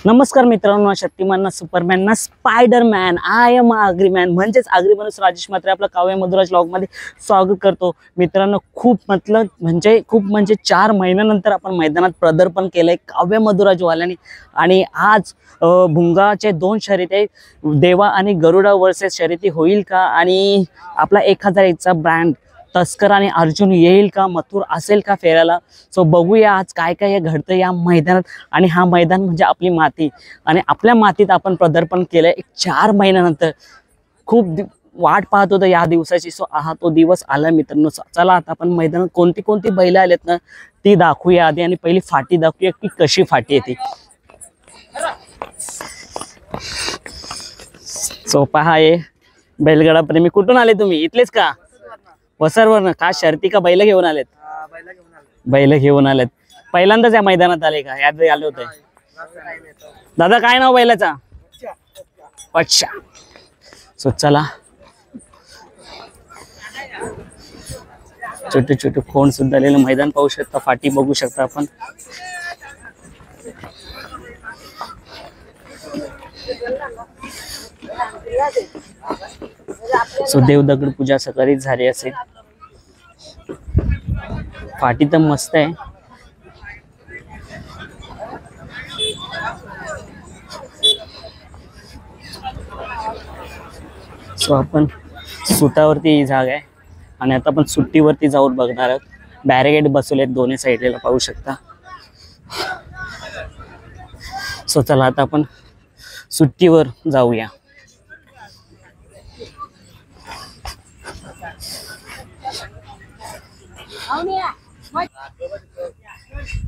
नमस्कार मित्रांनो, शक्तिमान ना सुपरमॅन ना स्पायडरमॅन आय एम आग्रीमॅन म्हणजेच आगरी माणूस राजेश मात्रे आपला काव्य मधुराज व्लॉग मध्ये स्वागत करतो. मित्रांनो खूप 4 महिन्यानंतर आपण मैदानात पदार्पण केलंय काव्य मधुराज वाल्याने. आणि आज भुंगाचे 2 शर्यती देवा आणि गरुडा वर्सेस शर्यती होईल का, आणि आपला 1001चा ब्रँड तस्कर आणि अर्जुन येईल का, मथुर असेल का फेरायला. सो बघूया आज काय काय घडतं या मैदानात. आणि हा मैदान म्हणजे आपली माती, आणि आपल्या मातीत आपण पदार्पण केलंय 4 महिन्यानंतर. खूप वाट पाहत होतो या दिवसाची. सो हा तो दिवस आला मित्रांनो. चला आता आपण मैदानात कोणती कोणती बैल आलेत ना ती दाखवूया आधी, आणि पहिली फाटी दाखवूया की कशी फाटी येते. सो पहा हे बैलगाडा प्रेमी. कुठून आले तुम्ही? इथलेच का? वसरवरनं. का शर्ती का बैल घेऊन आलेत? बैल घेऊन आलेत. पहिल्यांदाच या मैदानात आले का? यात आले होते. दादा काय नाव बैलाचा? अच्छा. सो चला, छोटे छोटे खोंड सुद्धा आलेलं मैदान पाहू शकता. फाटी बघू शकता आपण. सो देव दगड पूजा सकाळीच झाली असेल. फाटी तर मस्त आहे. सो आपण सुटावरती जागा आहे, आणि आता आपण सुट्टीवरती जाऊन बघणार आहोत. बॅरिकेड बसवलेत दोन्ही साईडला पाहू शकता. सो चला आता आपण सुट्टीवर जाऊया.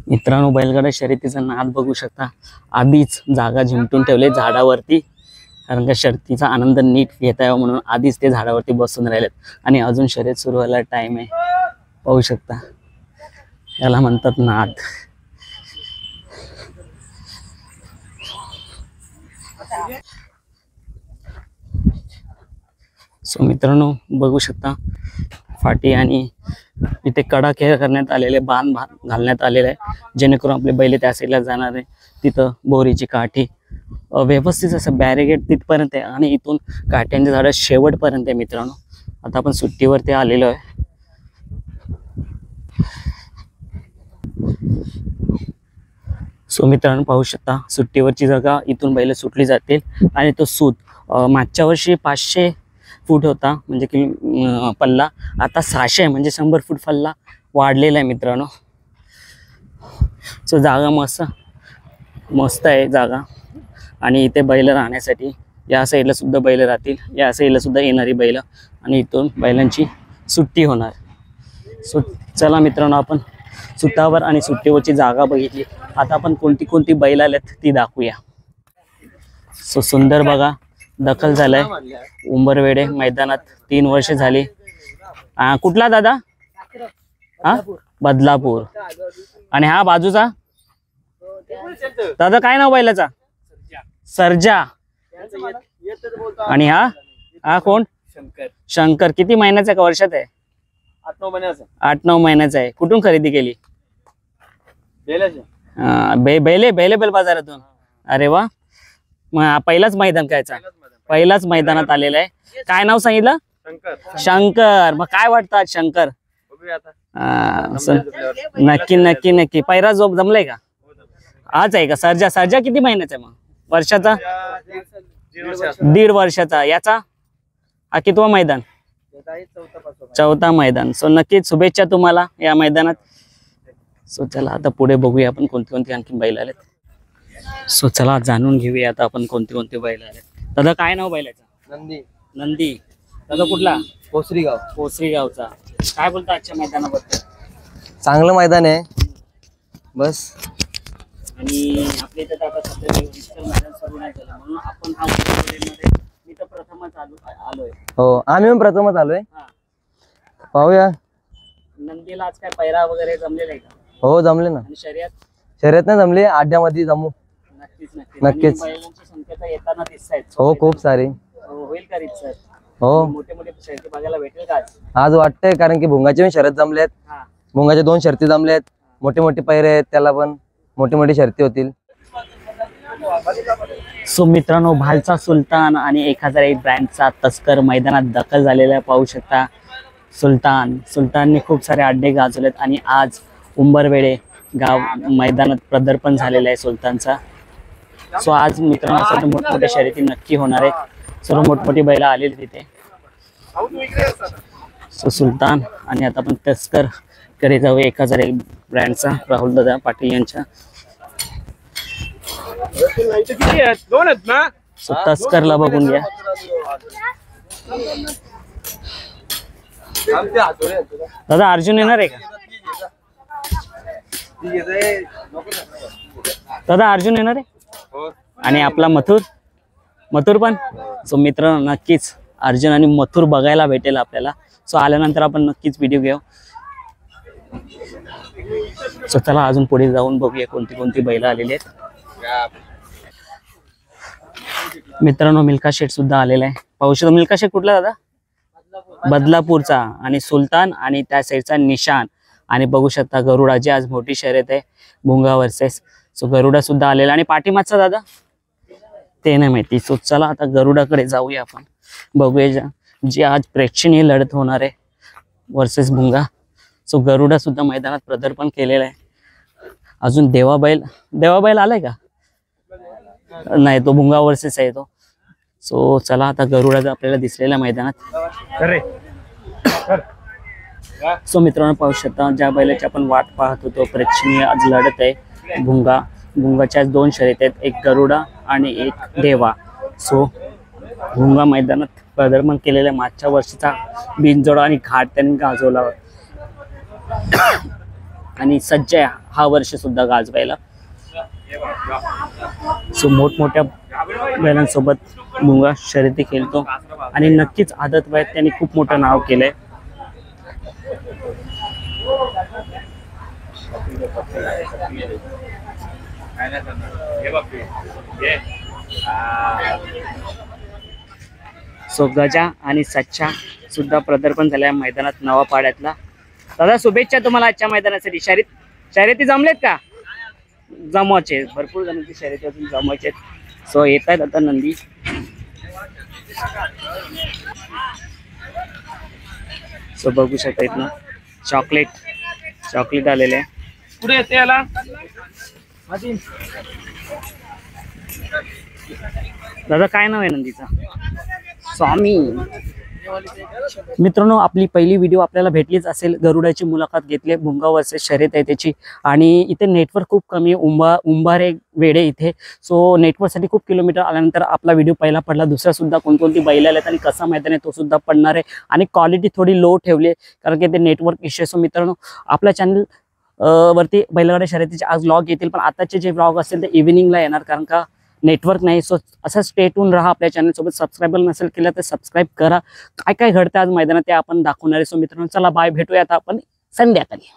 मित्रांनो बैलगाडा शर्यतीचा नाद बघू शकता. आधीच जागा झिमटून ठेवले झाडावरती, कारण का शर्यतीचा आनंद नीट घेता यावा म्हणून आधीच ते झाडावरती बसून राहिलेत. आणि अजून शर्यत सुरू व्हायला टाइम आहे. पाहू शकता, याला म्हणतात नाद. सो मित्रांनो बघू शकता फाटी, आणि इथे कडा खेळ करण्यात आलेले, बांध घालण्यात आलेले आहे, जेणेकरून आपले बैल त्या साईडला जाणार आहे. तिथं बोरीची काठी व्यवस्थित असं बॅरिकेड तिथपर्यंत आहे, आणि इथून काठ्यांच्या झाडं शेवटपर्यंत आहे. मित्रांनो आता आपण सुट्टीवरती आलेलो आहे. सो मित्रांनो पाहू शकता सुट्टीवरची जागा. इथून बैल सुटली जातील, आणि तो सूत मागच्या वर्षी 500 फूट होता म्हणजे की पल्ला, आता 600 म्हणजे 100 फूट पल्ला वाढलेला आहे मित्रांनो. सो जागा मस्त आहे जागा. आणि इथे बैल राहण्यासाठी या साईडला सुद्धा बैल राहतील, या साईडला सुद्धा येणारी बैल, आणि इथून बैलांची सुट्टी होणार. सो चला मित्रांनो, आपण सुतावर आणि सुट्टीवरची जागा बघितली. आता आपण कोणती कोणती बैल आल्यात ती दाखवूया. सो सुंदर बघा दखल झालाय उंबरवेडे मैदानात. 3 वर्ष झाली. कुठला दादा? हा बदलापूर. आणि हा बाजूचा दादा काय नाव बैलाचा? सर्जा. आणि हा कोण? शंकर. किती महिन्याचा का वर्षात आहे? 8-9 महिन्याचा आहे. कुठून खरेदी केली? बेले बाजारातून. अरे वा. मग पहिलाच मैदान कायचा? पहिलाच मैदानात आलेला आहे. काय नाव सांगितलं? शंकर. मग काय वाटतं आज शंकर? नक्की नक्की नक्की. पैरा जोप जमलाय का? आज आहे का? सर्जा किती महिन्याचा आहे? मग वर्षाचा? 1.5 वर्षाचा. याचा हा कितवा मैदान? 4था मैदान. सो नक्कीच शुभेच्छा तुम्हाला या मैदानात. सो चला आता पुढे बघूया आपण कोणती कोणती आणखी बैल आलेत. सो चला जाणून घेऊया आता आपण कोणती कोणती बैल आलेत. दादा काय नाव बैलाचं? नंदी. दादा कुठला? पोसरीगावचा. काय बोलता आजच्या मैदानाबद्दल? चांगलं मैदान आहे बस. आणि आपल्या इथं आता सध्या मैदान सुरू नाही झालं, म्हणून आपण हा मध्ये मी तर प्रथमच आलोय. हो आम्ही पण प्रथमच आलोय. पाहूया. नंदीला आज काय पैरा वगैरे जमलेला आहे का? हो जमले ना. आणि शर्यत नाही जमली, आड्यामध्ये जमू. नक्कीच. बैलांची संख्या तर येताना दिसतायत. हो खूप सारी. होईल का रितसर? हो मोठे मोठे शर्यती बघायला भेटेल का आज वाटतंय, कारण की भुंगाचे पण शर्यत जमलेत. भुंगाचे 2 शर्ती जमलेत. मोठे मोठे पैरे आहेत, त्याला पण मोठी मोठी शर्ती होतील. सो मित्रांनो, भालचा सुलतान आणि 1001 ब्रँडचा तस्कर मैदानात दाखल झालेला आहे. पाहू शकता सुलतानने खूप सारे अड्डे गाजवलेत आणि आज उंबरवेडे गाव मैदानात प्रदर्पण झालेलं आहे सुलतानचा. सो आज मित्रांनो मोठमोठ्या शर्यती नक्की होणार आहेत. सर्व मोठमोठी बैला आलेली तिथे. सो सुलतान आणि आता आपण तस्कर कडे जाऊ. 1001 ब्रँडचा राहुल दादा पाटील यांच्या. सो तस्करला बघून घ्या. दादा अर्जुन येणार आहे का? दादा अर्जुन येणार आहे आणि आपला मथुर पण. सो मित्र नक्कीच अर्जुन आणि मथुर बघायला भेटेल आपल्याला. सो आल्यानंतर आपण नक्कीच व्हिडिओ घेऊ. सो चला अजून पुढे जाऊन बघूया कोणती कोणती बैल आलेली आहेत. मित्रांनो मिल्का शेठ सुद्धा आलेला आहे. पाहू शकतो. मिल्का शेठ कुठला दादा? बदलापूरचा. आणि सुलतान आणि त्या साईडचा निशान. आणि बघू शकता गरुडाची आज मोठी शर्यत आहे भुंगा वर्सेस. सो गरुडा सुद्धा आलेला. आणि पाठीमागचा दादा ते नाही माहिती. सो चला आता गरुडाकडे जाऊया आपण. बघूया जी आज प्रेक्षणीय लढत होणार आहे वर्सेस भुंगा. सो गरुडा सुद्धा मैदानात प्रदर्पण केलेलं आहे. अजून देवाबैल आलाय का? नाही, तो भुंगा वर्सेस आहे तो. सो चला आता गरुडाचा आपल्याला दिसलेल्या मैदानात. सो मित्रांनो पाहू शकता ज्या बैलाची आपण वाट पाहत होतो प्रेक्षणीय आज लढत आहे भुंगाच्या 2 शर्यत आहेत. एक गरुडा आणि एक देवा. सो भुंगा मैदानात प्रदर्पण केलेल्या मागच्या वर्षीचा बिनजोडा आणि घाट त्यांनी गाजवला आणि सज्ज हा वर्ष सुद्धा गाजवायला. सो मोठमोठ्या बैलांसोबत भुंगा शर्यती खेळतो आणि नक्कीच आदत वयात त्यांनी खूप मोठं नाव केलंय. सो गजा आणि सच्चा सुद्धा प्रदर्पण झाल्या मैदानात नवापाड्यातला. दादा शुभेच्छा तुम्हाला आजच्या मैदानासाठी. शर्यती जमलेत का? जमवायचे भरपूर जणांची शर्यती अजून जमवायचे. सो येत आहेत आता नंदी. सो बघू शकता इथनं चॉकलेट आलेले आहे. पुढे येते याला दादा काय नाव आहे नंदीचा? स्वामी. मित्रांनो आपली पहिली व्हिडिओ आपल्याला भेटलीच असेल. गरुडाची मुलाखत घेतली. भुंगा वर्सेस शर्यत आहे त्याची. आणि इथे नेटवर्क खूप कमी आहे. उंबारे वेडे इथे. सो नेटवर्कसाठी खूप किलोमीटर आल्यानंतर आपला व्हिडिओ पहिला पडला. दुसरा सुद्धा कोणकोणती बैल आल्यात आणि कसा मैदान आहे तो सुद्धा पडणार आहे. आणि क्वालिटी थोडी लो ठेवली कारण की ते नेटवर्क इश्यू. सो मित्रांनो आपल्या चॅनल वरती बैलगाड्या शर्यतीचे आज व्लॉग येतील. पण आताचे जे व्लॉग असतील ते इव्हिनिंगला येणार कारण का नेटवर्क नाही. सो असं स्टे ट्यून राहा आपल्या चॅनल सोबत. सबस्क्राईबर नसेल केलं तर सबस्क्राईब करा. काय काय घडतं आज मैदानात ते आपण दाखवणार आहे. सो मित्रांनो चला बाय, भेटूया आता आपण संध्याकाळी.